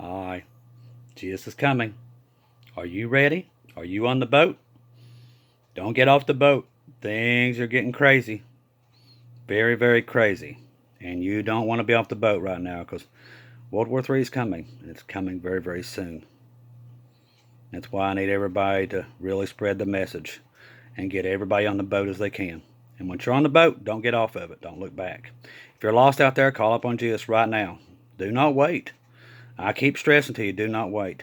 Aye, Jesus is coming. Are you ready? Are you on the boat? Don't get off the boat. Things are getting crazy. Very, very crazy. And you don't want to be off the boat right now because World War III is coming. And it's coming very, very soon. That's why I need everybody to really spread the message and get everybody on the boat as they can. And once you're on the boat, don't get off of it. Don't look back. If you're lost out there, call up on Jesus right now. Do not wait. I keep stressing to you, do not wait.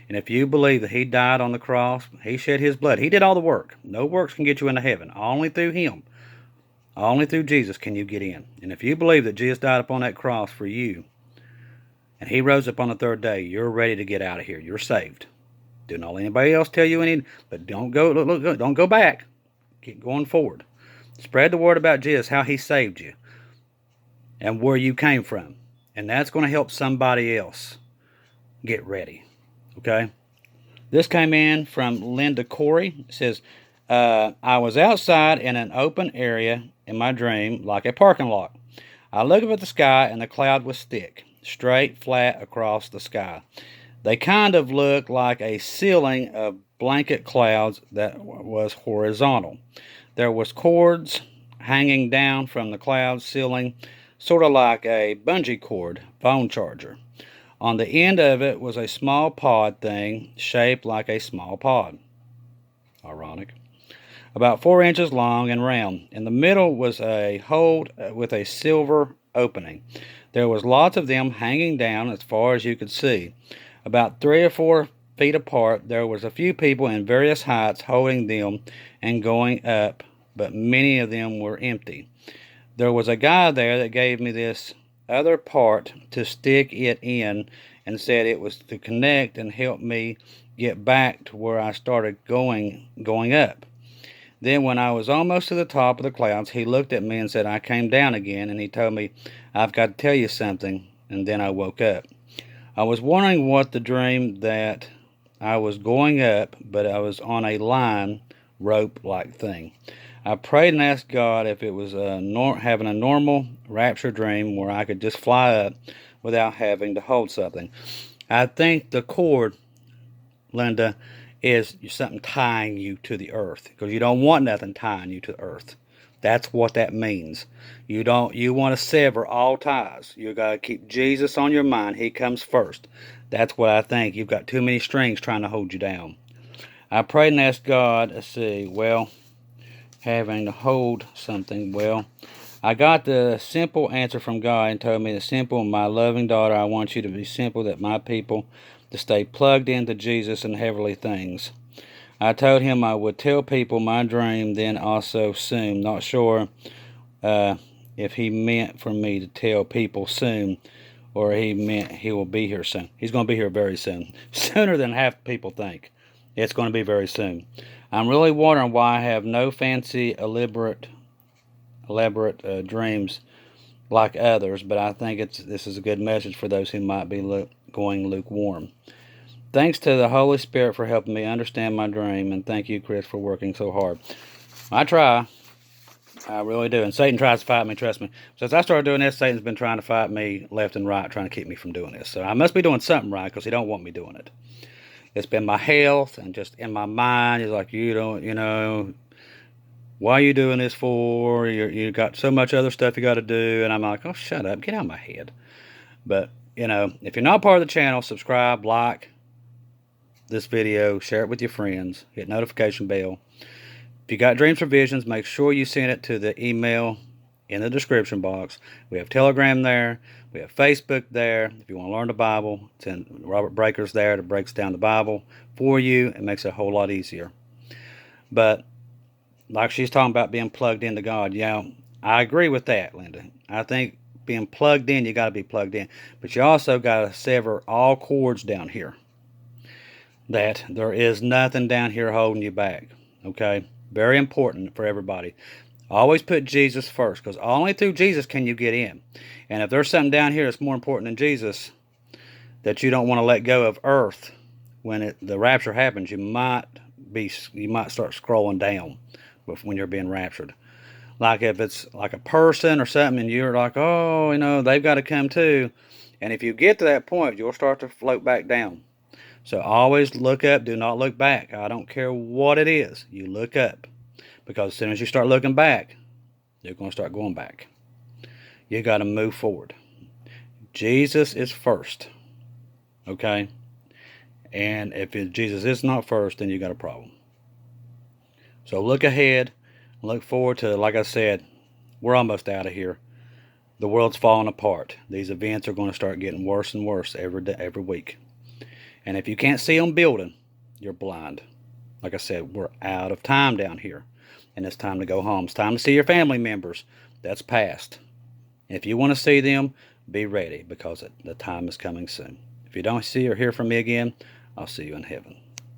And if you believe that he died on the cross, he shed his blood, he did all the work. No works can get you into heaven. Only through him, only through Jesus can you get in. And if you believe that Jesus died upon that cross for you, and he rose up on the third day, you're ready to get out of here. You're saved. Do not let anybody else tell you any, but don't go, look, don't go back. Keep going forward. Spread the word about Jesus, how he saved you, and where you came from. And that's going to help somebody else get ready. Okay? This came in from Linda Corey. It says, I was outside in an open area in my dream, like a parking lot. I looked up at the sky, and the cloud was thick, straight, flat across the sky. They kind of looked like a ceiling of blanket clouds that was horizontal. There was cords hanging down from the cloud ceiling, sort of like a bungee cord phone charger. On the end of it was a small pod thing shaped like a small pod. Ironic. About 4 inches long and round. In the middle was a hole with a silver opening. There was lots of them hanging down as far as you could see. About 3 or 4 feet apart, there was a few people in various heights holding them and going up, but many of them were empty. There was a guy there that gave me this other part to stick it in and said it was to connect and help me get back to where I started going up. Then when I was almost to the top of the clouds, he looked at me and said I came down again, and he told me, I've got to tell you something, and then I woke up. I was wondering what the dream that I was going up, but I was on a line rope-like thing. I prayed and asked God if it was having a normal rapture dream where I could just fly up without having to hold something. I think the cord, Linda, is something tying you to the earth, because you don't want nothing tying you to the earth. That's what that means. You want to sever all ties. You got to keep Jesus on your mind. He comes first. That's what I think. You've got too many strings trying to hold you down. I prayed and asked God, having to hold something. Well, I got the simple answer from God and told me the simple, my loving daughter, I want you to be simple, that my people to stay plugged into Jesus and heavenly things. I told him I would tell people my dream then also soon. Not sure if he meant for me to tell people soon or he meant he will be here soon. He's going to be here very soon. Sooner than half people think. It's going to be very soon. I'm really wondering why I have no fancy, elaborate dreams like others, but I think this is a good message for those who might be going lukewarm. Thanks to the Holy Spirit for helping me understand my dream, and thank you, Chris, for working so hard. I try. I really do. And Satan tries to fight me, trust me. Since I started doing this, Satan's been trying to fight me left and right, trying to keep me from doing this. So I must be doing something right, because he don't want me doing it. It's been my health and just in my mind. He's like, why are you doing this for? You got so much other stuff you got to do. And I'm like, oh, shut up. Get out of my head. But, if you're not part of the channel, subscribe, like this video, share it with your friends, hit notification bell. If you got dreams or visions, make sure you send it to the email in the description box. We have Telegram there. We have Facebook there. If you want to learn the Bible, it's in Robert Breaker's there that breaks down the Bible for you. It makes it a whole lot easier. But like she's talking about being plugged into God, I agree with that, Linda. I think being plugged in, you got to be plugged in. But you also got to sever all cords down here. That there is nothing down here holding you back. Okay? Very important for everybody. Always put Jesus first, because only through Jesus can you get in. And if there's something down here that's more important than Jesus, that you don't want to let go of earth, when the rapture happens, you might start scrolling down when you're being raptured. Like if it's like a person or something, and you're like, oh, they've got to come too. And if you get to that point, you'll start to float back down. So always look up. Do not look back. I don't care what it is. You look up. Because as soon as you start looking back, you're going to start going back. You got to move forward. Jesus is first. Okay? And if Jesus is not first, then you got a problem. So look ahead. Look forward to, like I said, we're almost out of here. The world's falling apart. These events are going to start getting worse and worse every day, every week. And if you can't see them building, you're blind. Like I said, we're out of time down here. And it's time to go home. It's time to see your family members. That's past. If you want to see them, be ready because the time is coming soon. If you don't see or hear from me again, I'll see you in heaven.